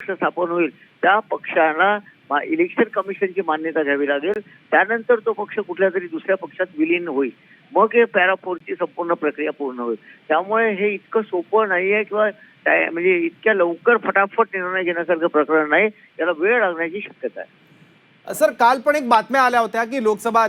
पक्ष स्थापन होईल त्या पक्षाला इलेक्शन कमिशनची मान्यता घ्यावी लागेल. त्यानंतर तो पक्ष कुठल्या तरी दुसऱ्या पक्षात विलीन होईल. मग हे पॅरा 4ची संपूर्ण प्रक्रिया पूर्ण होईल. त्यामुळे हे इतकं सोपं नाहीये किंवा म्हणजे इतक्या लवकर फटाफट निर्णय घेण्यासारखं प्रकरण नाही. याला वेळ लागण्याची शक्यता आहे. सर, काल पण एक बातम्या आल्या होत्या की लोकसभा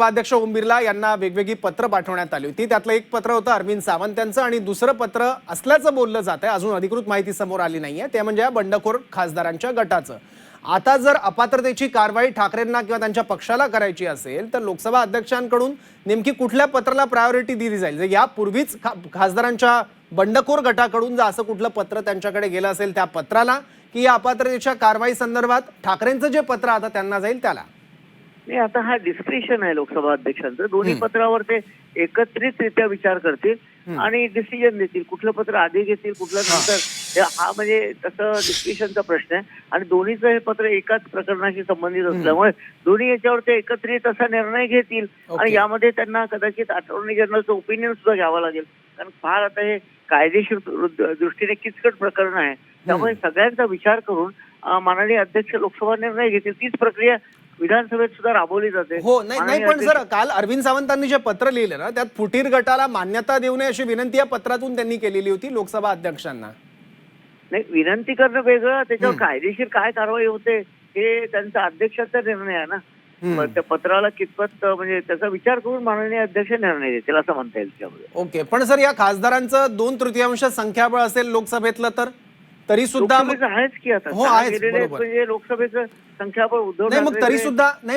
अध्यक्ष ओम बिर्ला यांना वेगवेगळी पत्र पाठवण्यात आली होती. त्यातलं एक पत्र होतं अरविंद सावंत यांचं आणि दुसरं पत्र असल्याचं बोललं जात आहे. अजून अधिकृत माहिती समोर आली नाहीये. ते म्हणजे या बंडखोर खासदारांच्या गटाचं. आता जर अपात्रतेची कारवाई ठाकरेंना किंवा त्यांच्या पक्षाला करायची असेल तर लोकसभा अध्यक्षांकडून नेमकी कुठल्या पत्राला प्रायोरिटी दिली जाईल? यापूर्वीच खासदारांच्या बंडखोर गटाकडून जर असं कुठलं पत्र त्यांच्याकडे गेलं असेल त्या पत्राला, की या अपात्रतेच्या कारवाई संदर्भात ठाकरेंचं जे पत्र आता त्यांना जाईल त्याला? नाही, आता हा डिस्क्रिप्शन आहे लोकसभा अध्यक्षांचं. दोन्ही पत्रावर ते एकत्रितरित्या विचार करतील आणि डिसिजन देतील. कुठलं पत्र आधी घेतील कुठलं नंतर, हा म्हणजे तसं डिस्क्रिप्शनचा प्रश्न आहे. आणि दोन्हीचं हे पत्र एकाच प्रकरणाशी संबंधित असल्यामुळे दोन्ही याच्यावर ते एकत्रित असा निर्णय घेतील. आणि यामध्ये त्यांना कदाचित अटॉर्नी जनरलचं ओपिनियन सुद्धा घ्यावं लागेल. कारण फार आता हे कायदेशीर दृष्टीने किचकट प्रकरण आहे. त्यामुळे सगळ्यांचा विचार करून माननीय अध्यक्ष लोकसभा निर्णय घेतील. तीच प्रक्रिया विधानसभेत सुद्धा राबवली जाते. हो, नाही पण सर, काल अरविंद सावंतांनी जे पत्र लिहिलं ना त्यात फुटीर गटाला मान्यता देऊ नये अशी विनंती या पत्रातून त्यांनी केलेली होती लोकसभा अध्यक्षांना. नाही, विनंती करणं वेगळं, त्याच्यावर कायदेशीर काय कारवाई होते हे त्यांचा अध्यक्षाचा निर्णय आहे ना. त्या पत्राला कितपत म्हणजे त्याचा विचार करून माननीय अध्यक्ष निर्णय देतील असं म्हणता येईल त्यामध्ये. ओके, पण सर या खासदारांचं 2/3 संख्याबळ असेल लोकसभेतलं तर तरी सुद्धा आहेच की आता. हो, आहेच, बरोबर. म्हणजे लोकसभेचं संख्याबळ उद्धव नाही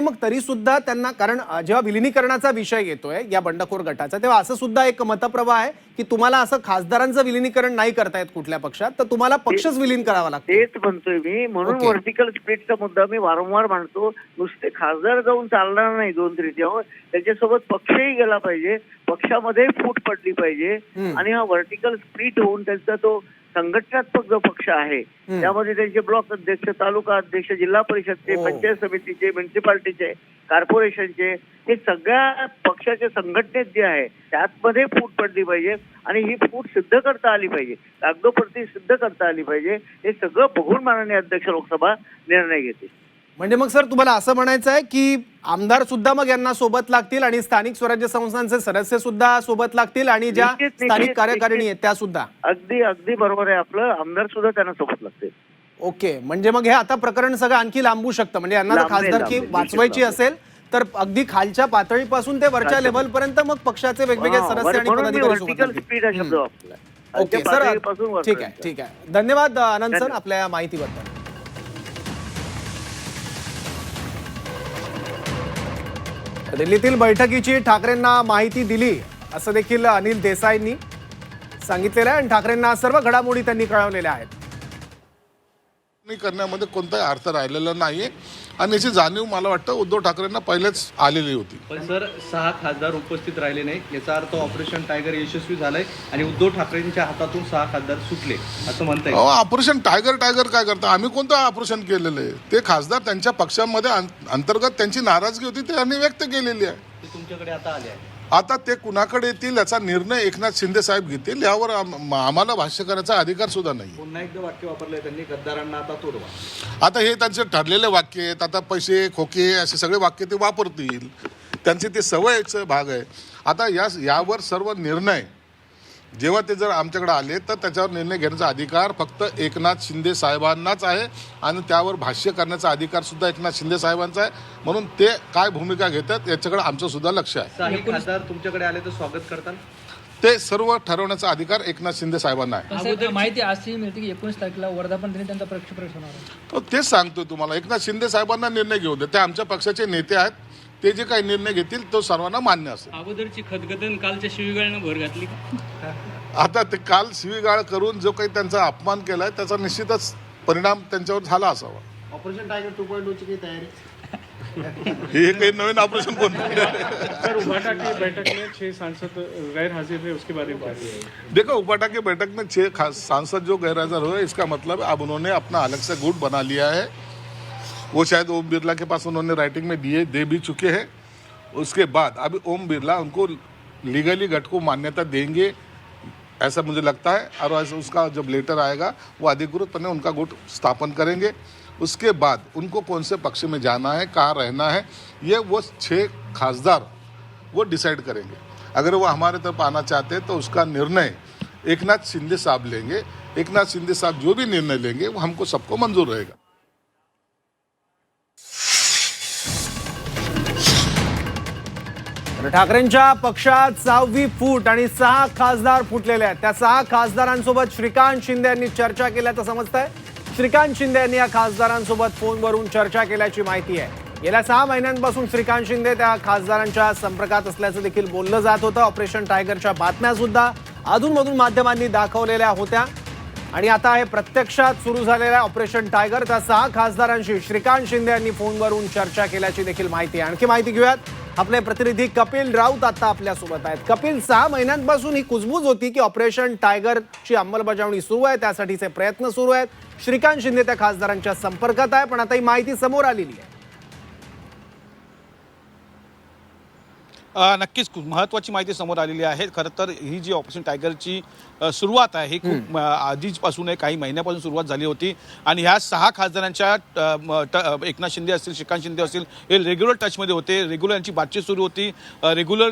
मग तरी सुद्धा त्यांना, कारण जेव्हा विलिनीकरणाचा विषय येतोय या बंडखोर गटाचा, तेव्हा असं सुद्धा एक मतप्रवाह आहे की तुम्हाला असं खासदारांचं विलिनीकरण नाही करता येत कुठल्या पक्षात, तर तुम्हाला पक्षच विलीन करावा लागतो. तेच म्हणतोय मी. म्हणून व्हर्टिकल स्प्लिटचा मुद्दा मी वारंवार मांडतो. नुसते खासदार जाऊन चालणार नाही 2/3. त्याच्यासोबत पक्षही गेला पाहिजे, पक्षामध्ये फूट पडली पाहिजे आणि हा व्हर्टिकल स्प्लिट होऊन त्यांचा तो संघटनात्मक जो पक्ष आहे त्यामध्ये त्यांचे ब्लॉक अध्यक्ष, तालुका अध्यक्ष, जिल्हा परिषदचे, पंचायत समितीचे, म्युन्सिपाल्टीचे, कॉर्पोरेशनचे, हे सगळ्या पक्षाच्या संघटनेत जे आहे त्यामध्ये फूट पडली पाहिजे आणि ही फूट सिद्ध करता आली पाहिजे, कागदोपत्री सिद्ध करता आली पाहिजे. हे सगळं बघून माननीय अध्यक्ष लोकसभा निर्णय घेते. म्हणजे मग सर तुम्हाला असं म्हणायचं आहे की आमदार सुद्धा मग यांना सोबत लागतील आणि स्थानिक स्वराज्य संस्थांचे सदस्य सुद्धा सोबत लागतील आणि ज्या स्थानिक कार्यकारिणी आहेत त्या सुद्धा? अगदी बरोबर आहे आपलं. आमदार सुद्धा त्यांना सोबत लागतील. ओके, म्हणजे मग हे आता प्रकरण सगळं आणखी लांबू शकतं. म्हणजे यांना जर खासदारकी वाचवायची असेल तर अगदी खालच्या पातळीपासून ते वरच्या लेव्हल पर्यंत मग पक्षाचे वेगवेगळे सदस्य आणि पदाधिकारी सोबत लागतील. ओके सर, ठीक आहे. धन्यवाद आनंद सर आपल्या या माहितीबद्दल. दिल्लीतील बैठकीची ठाकरेंना माहिती दिली असं देखील अनिल देसाईंनी सांगितलेलं आहे आणि ठाकरेंना सर्व घडामोडी त्यांनी कळवलेल्या आहेत. करण्यामध्ये कोणताही अर्थ राहिलेला नाहीये आणि याची जाणीव मला वाटतं उद्धव ठाकरेंना पहिलेच आलेली होती. पण सर 6 खासदार उपस्थित राहिले नाही याचा अर्थ ऑपरेशन टायगर यशस्वी झालंय आणि उद्धव ठाकरेंच्या हातातून 6 खासदार सुटले असं म्हणता येईल. ऑपरेशन टायगर काय करतं? आम्ही कोणतं ऑपरेशन केलेलं आहे? ते खासदार त्यांच्या पक्षामध्ये अंतर्गत त्यांची नाराजगी होती ते त्यांनी व्यक्त केलेली आहे. ते तुमच्याकडे आता आले आहे. आता ते कुणाकडे येतील याचा निर्णय एकनाथ शिंदे साहेब घेतील. यावर आम्हाला भाष्य करायचा अधिकार सुद्धा नाही. पुन्हा एकदा वाक्य वापरलंय त्यांनी, गद्दारांना आता तोडवा. आता हे त्यांचे ठरलेले वाक्य आहेत. आता पैसे खोके असे सगळे वाक्य ते वापरतील. त्यांची ते सवयीचा भाग आहे. आता यावर सर्व निर्णय जेव्हा ते जर आमच्याकडे आले तर त्याच्यावर निर्णय घेण्याचा अधिकार फक्त एकनाथ शिंदे साहेबांनाच आहे आणि त्यावर भाष्य करण्याचा अधिकार सुद्धा एकनाथ शिंदे साहेबांचा आहे. म्हणून ते काय भूमिका घेतात याच्याकडे आमचं सुद्धा लक्ष आहे. 6 खासदार तुमच्याकडे आले तर स्वागत करताल? ते सर्व ठरवण्याचा अधिकार एकनाथ शिंदे साहेबांना आहे. माहिती अशी मिळते की 19 तारखेला वर्धापन त्यांचा प्रक्षेपण होणार आहे. तो तेच सांगतोय तुम्हाला. एकनाथ शिंदे साहेबांना निर्णय घेऊ दे. ते आमच्या पक्षाचे नेते आहेत. ते जे काही निर्णय घेतील तो सर्वांना मान्य असेल. अगोदरची खदगदन कालच्या शिवीगाळनं भर घातली. आता ते काल शिवीगाळ करून जो काही त्यांचा अपमान केलाय त्याचा निश्चितच परिणाम त्यांच्यावर झाला असावा. ऑपरेशन टायगर 2.0 ची काही तयारी? हे काही नवीन ऑपरेशन कोणतं? सर, उबाटा की बैठक में 6 सांसद गैर हाजिर है, उसके बारे में देखो, उबाटा की बैठक में 6 सांसद जो गैर हाजिर हुए, इसका मतलब अब उन्होंने अपना अलग से गुट बना लिया है. वो शायद ओम बिरला के पास उन्होंने राइटिंग में दे भी चुके हैं. उसके बाद अभी ओम बिरला उनको लीगली गट को मान्यता देंगे ऐसा मुझे लगता है। और उसका जब लेटर आएगा वो अधिकृतपणे उनका गुट स्थापन करेंगे। उसके बाद उनको कौन से पक्ष में जाना है, कहाँ रहना है, ये वो 6 खासदार वो डिसाइड करेंगे। अगर वो हमारे तरफ आना चाहते हैं तो उसका निर्णय एकनाथ शिंदे साहब लेंगे। एकनाथ शिंदे साहब जो भी निर्णय लेंगे वो हमको सबको मंजूर रहेगा। ठाकरेंच्या पक्षात 6वी फूट आणि 6 खासदार फुटलेले आहेत। त्या 6 खासदारांसोबत श्रीकांत शिंदे यांनी चर्चा केल्याचं समजतंय। श्रीकांत शिंदे यांनी या खासदारांसोबत फोनवरून चर्चा केल्याची माहिती आहे। गेल्या 6 महिन्यांपासून श्रीकांत शिंदे त्या खासदारांच्या संपर्कात असल्याचं देखील बोललं जात होतं। ऑपरेशन टायगरच्या बातम्या सुद्धा अधूनमधून माध्यमांनी दाखवलेल्या होत्या आणि आता हे प्रत्यक्षात सुरू झालेल्या ऑपरेशन टायगर त्या 6 खासदारांशी श्रीकांत शिंदे यांनी फोनवरून चर्चा केल्याची देखील माहिती आहे। आणखी माहिती घेऊयात, आपले प्रतिनिधी कपिल राऊत आता आपल्यासोबत आहेत। कपिल, 6 महिन्यांपासून ही कुजबूज होती की ऑपरेशन टायगरची अंमलबजावणी सुरू आहे, त्यासाठीचे प्रयत्न सुरू आहेत, श्रीकांत शिंदे त्या खासदारांच्या संपर्कात आहे, पण आता ही माहिती समोर आलेली आहे। नक्कीच खूप महत्त्वाची माहिती समोर आलेली आहे। खरं तर ही जी ऑपरेशन टायगरची सुरुवात आहे ही खूप आधीपासून काही महिन्यापासून सुरुवात झाली होती आणि ह्या 6 खासदारांच्या एकनाथ शिंदे असतील, श्रीकांत शिंदे असतील, हे रेग्युलर टचमध्ये होते। रेग्युलर यांची बातचीत सुरू होती, रेग्युलर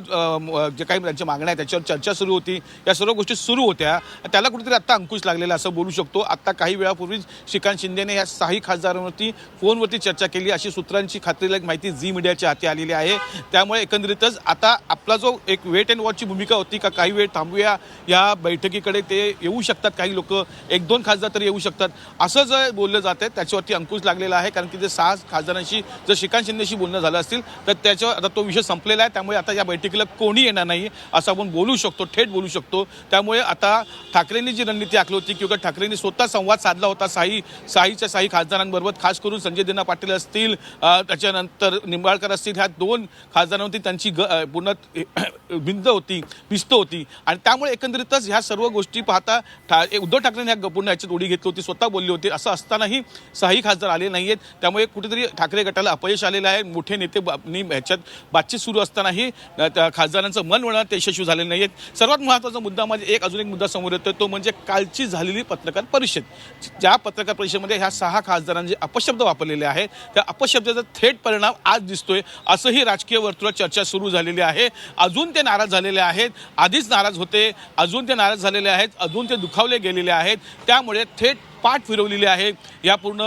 जे काही त्यांच्या मागण्या आहेत त्याच्यावर चर्चा सुरू होती, या सर्व गोष्टी सुरू होत्या। त्याला कुठेतरी आत्ता अंकुश लागलेला असं बोलू शकतो। आत्ता काही वेळापूर्वीच श्रीकांत शिंदेने या 6 खासदारांवरती फोनवरती चर्चा केली अशी सूत्रांची खात्रीलायक माहिती झी मीडियाच्या हाती आलेली आहे। त्यामुळे एकंदरीतच आता आपला जो एक वेट अँड वॉचची भूमिका होती का काही वेळ थांबूया, या बैठकीकडे ते येऊ शकतात, काही लोक 1-2 खासदार तरी येऊ शकतात असं जर बोललं जातं त्याच्यावरती अंकुश लागलेला आहे। कारण की जे 6 खासदारांशी जर श्रीकांत शिंदेशी बोलणं झालं असतील तर त्याच्यावर आता तो विषय संपलेला आहे। त्यामुळे आता या बैठकीला कोणी येणार नाही असं आपण बोलू शकतो, थेट बोलू शकतो। त्यामुळे आता ठाकरेंनी जी रणनीती आखली होती किंवा ठाकरेंनी स्वतः संवाद साधला होता 6 खासदारांबरोबर, खास करून संजय दिना पाटील असतील, त्याच्यानंतर निंबाळकर असतील, ह्या 2 खासदारांवरती त्यांची पूर्ण भिंत होती आणि त्यामुळे एकंदरीतच ह्या सर्व गोष्टी पाहता उद्धव ठाकरेंनी ह्या पूर्ण ह्याच्यात उडी घेतली होती, स्वतः बोलली होती। असं असतानाही 6 खासदार आले नाहीयेत, त्यामुळे कुठेतरी ठाकरे गटाला अपयश आलेलं आहे। मोठे नेते ह्याच्यात बातचीत सुरू असतानाही खासदारांचं मन वळणं ते यशस्वी झालेलं नाहीयेत। सर्वात महत्त्वाचा मुद्दा म्हणजे अजून एक मुद्दा समोर येतोय, तो म्हणजे कालची झालेली पत्रकार परिषद। ज्या पत्रकार परिषदेमध्ये ह्या 6 खासदारांनी जे अपशब्द वापरलेले आहेत त्या अपशब्दाचा थेट परिणाम आज दिसतोय असंही राजकीय वर्तुळात चर्चा सुरू झालेली आहे। अजून ते नाराज झालेले आहेत, आधीच नाराज होते, अजून ते नाराज झालेले आहेत, अजून ते दुखावले गेलेले आहेत। त्यामुळे थेट पाठ फिरवलेली आहे या पूर्ण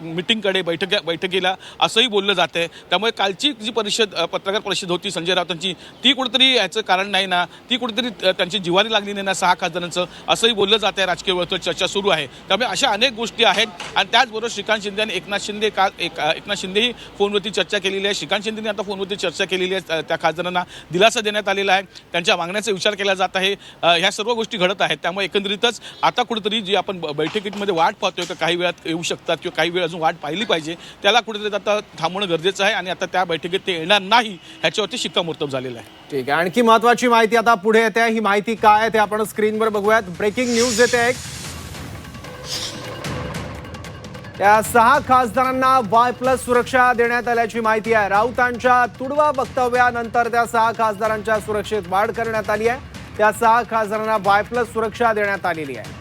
मिटिंगकडे, बैठकीला असंही बोललं जातं आहे। त्यामुळे कालची जी पत्रकार परिषद होती संजय राऊतांची, ती कुठेतरी याचं कारण नाही ना, ती कुठेतरी त्यांची जिव्हारी लागली नाही ना 6 खासदारांचं, असंही बोललं जात आहे। राजकीय वर्तुळात चर्चा सुरू आहे। त्यामुळे अशा अनेक गोष्टी आहेत आणि त्याचबरोबर श्रीकांत शिंदे आणि एकनाथ शिंदेही फोनवरती चर्चा केलेली आहे। श्रीकांत शिंदेने आता फोनवरती चर्चा केलेली आहे, त्या खासदारांना दिलासा देण्यात आलेला आहे, त्यांच्या मागण्याचा विचार केला जात आहे। ह्या सर्व गोष्टी घडत आहेत। त्यामुळे एकंदरीतच आता कुठेतरी जी आपण बैठकीत मध्ये वाट पाहतोय का काही वेळात येऊ शकतात किंवा काही वेळ अजून वाट पाहिली पाहिजे, त्याला कुठेतरी आता थांबवणं गरजेचं आहे आणि आता त्या बैठकीत ते येणार नाही ह्याच्यावरती शिक्कामोर्तब झालेलं आहे। ठीक आहे, आणखी महत्त्वाची माहिती आता पुढे येते। ही माहिती काय आहे ते आपण स्क्रीनवर बघूयात। ब्रेकिंग न्यूज येते। त्या 6 खासदारांना Y+ सुरक्षा देण्यात आल्याची माहिती आहे। राऊतांच्या तुडवा वक्तव्यानंतर त्या 6 खासदारांच्या सुरक्षेत वाढ करण्यात आली आहे। त्या 6 खासदारांना Y+ सुरक्षा देण्यात आलेली आहे।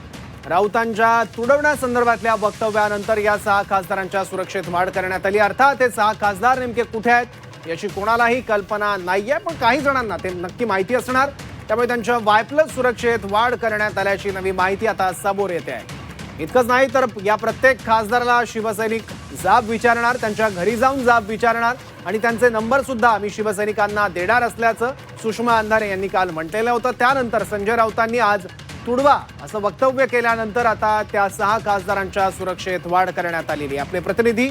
राऊतांच्या तुडवण्यासंदर्भातल्या वक्तव्यानंतर या 6 खासदारांच्या सुरक्षेत वाढ करण्यात आली। अर्थात हे 6 खासदार नेमके कुठे आहेत याची कोणालाही कल्पना नाहीये, पण काही जणांना ते नक्की माहिती असणार। त्यामुळे त्यांच्या Y+ सुरक्षेत वाढ करण्यात आल्याची नवी माहिती आता समोर येते आहे। इतकंच नाही तर या प्रत्येक खासदाराला शिवसैनिक जाब विचारणार, त्यांच्या घरी जाऊन जाब विचारणार आणि त्यांचे नंबर सुद्धा आम्ही शिवसैनिकांना देणार असल्याचं सुषमा अंधारे यांनी काल म्हटलेलं होतं। त्यानंतर संजय राऊतांनी आज तुडवा असं वक्तव्य केल्यानंतर आता त्या 6 खासदारांच्या सुरक्षेत वाढ करण्यात आलेली। आपले प्रतिनिधी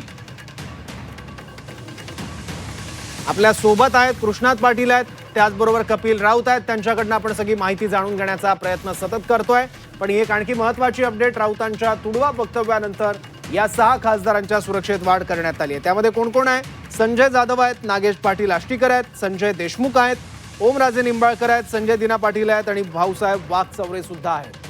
आपल्या सोबत आहेत, कृष्णात पाटील आहेत, त्याचबरोबर कपिल राऊत आहेत, त्यांच्याकडनं आपण सगळी माहिती जाणून घेण्याचा प्रयत्न सतत करतोय। पण एक आणखी महत्त्वाची अपडेट, राऊतांच्या तुडवा वक्तव्यानंतर या 6 खासदारांच्या सुरक्षेत वाढ करण्यात आली आहे। त्यामध्ये कोण कोण आहे? संजय जाधव आहेत, नागेश पाटील आष्टीकर आहेत, संजय देशमुख आहेत, ओमराजे निंबाळकर आहेत, संजय दिना पाटील आहेत आणि भाऊसाहेब वाघचौरे सुद्धा आहेत।